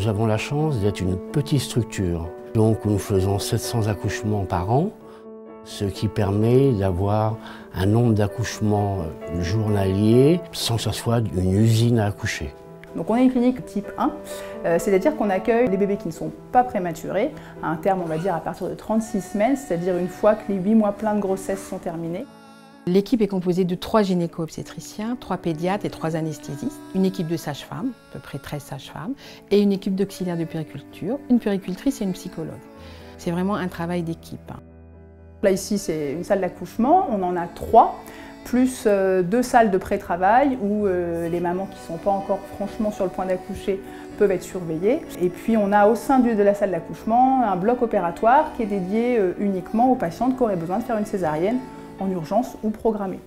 Nous avons la chance d'être une petite structure. Donc nous faisons 700 accouchements par an, ce qui permet d'avoir un nombre d'accouchements journaliers sans que ce soit une usine à accoucher. Donc on est une clinique type 1, c'est-à-dire qu'on accueille les bébés qui ne sont pas prématurés, à un terme on va dire à partir de 36 semaines, c'est-à-dire une fois que les 8 mois pleins de grossesse sont terminés. L'équipe est composée de 3 gynéco-obstétriciens, 3 pédiatres et 3 anesthésistes, une équipe de sages-femmes, à peu près 13 sages-femmes, et une équipe d'auxiliaires de puériculture, une puéricultrice et une psychologue. C'est vraiment un travail d'équipe. Là ici c'est une salle d'accouchement, on en a 3. Plus 2 salles de pré-travail où les mamans qui ne sont pas encore franchement sur le point d'accoucher peuvent être surveillées. Et puis on a au sein de la salle d'accouchement un bloc opératoire qui est dédié uniquement aux patientes qui auraient besoin de faire une césarienne en urgence ou programmée.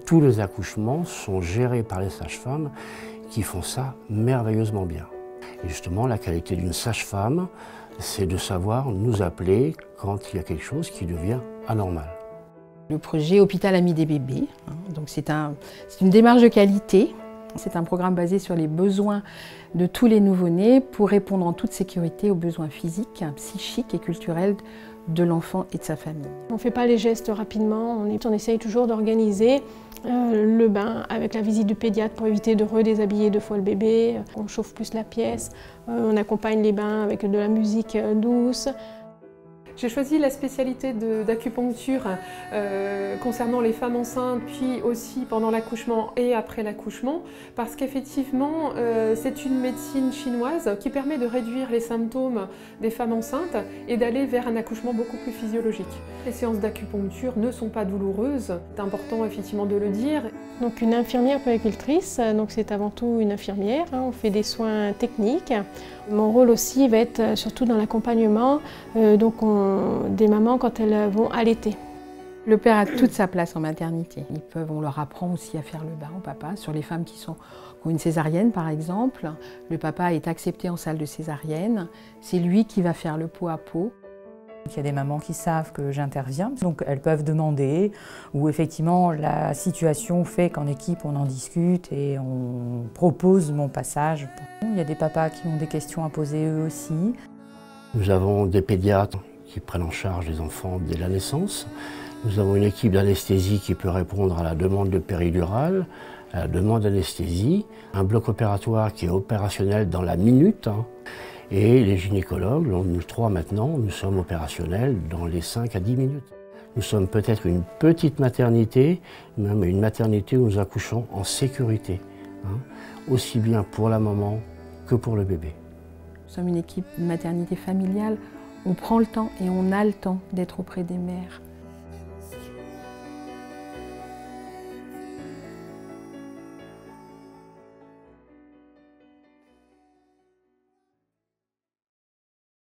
Tous les accouchements sont gérés par les sages-femmes qui font ça merveilleusement bien. Et justement, la qualité d'une sage-femme, c'est de savoir nous appeler quand il y a quelque chose qui devient anormal. Le projet Hôpital Ami des bébés, donc c'est une démarche de qualité. C'est un programme basé sur les besoins de tous les nouveau-nés pour répondre en toute sécurité aux besoins physiques, psychiques et culturels de l'enfant et de sa famille. On ne fait pas les gestes rapidement, on essaye toujours d'organiser le bain avec la visite du pédiatre pour éviter de redéshabiller 2 fois le bébé. On chauffe plus la pièce, on accompagne les bains avec de la musique douce. J'ai choisi la spécialité d'acupuncture concernant les femmes enceintes, puis aussi pendant l'accouchement et après l'accouchement, parce qu'effectivement, c'est une médecine chinoise qui permet de réduire les symptômes des femmes enceintes et d'aller vers un accouchement beaucoup plus physiologique. Les séances d'acupuncture ne sont pas douloureuses, c'est important effectivement de le dire. Donc une infirmière puéricultrice, donc c'est avant tout une infirmière, on fait des soins techniques. Mon rôle aussi va être surtout dans l'accompagnement des mamans quand elles vont allaiter. Le père a toute sa place en maternité. On leur apprend aussi à faire le bain au papa. Sur les femmes qui ont une césarienne par exemple, le papa est accepté en salle de césarienne. C'est lui qui va faire le pot à pot. Il y a des mamans qui savent que j'interviens, donc elles peuvent demander, ou effectivement la situation fait qu'en équipe on en discute et on propose mon passage. Il y a des papas qui ont des questions à poser eux aussi. Nous avons des pédiatres qui prennent en charge les enfants dès la naissance. Nous avons une équipe d'anesthésie qui peut répondre à la demande de péridurale, à la demande d'anesthésie, un bloc opératoire qui est opérationnel dans la minute. Et les gynécologues, nous 3 maintenant, nous sommes opérationnels dans les 5 à 10 minutes. Nous sommes peut-être une petite maternité, même une maternité où nous accouchons en sécurité, aussi bien pour la maman que pour le bébé. Nous sommes une équipe de maternité familiale, on prend le temps et on a le temps d'être auprès des mères.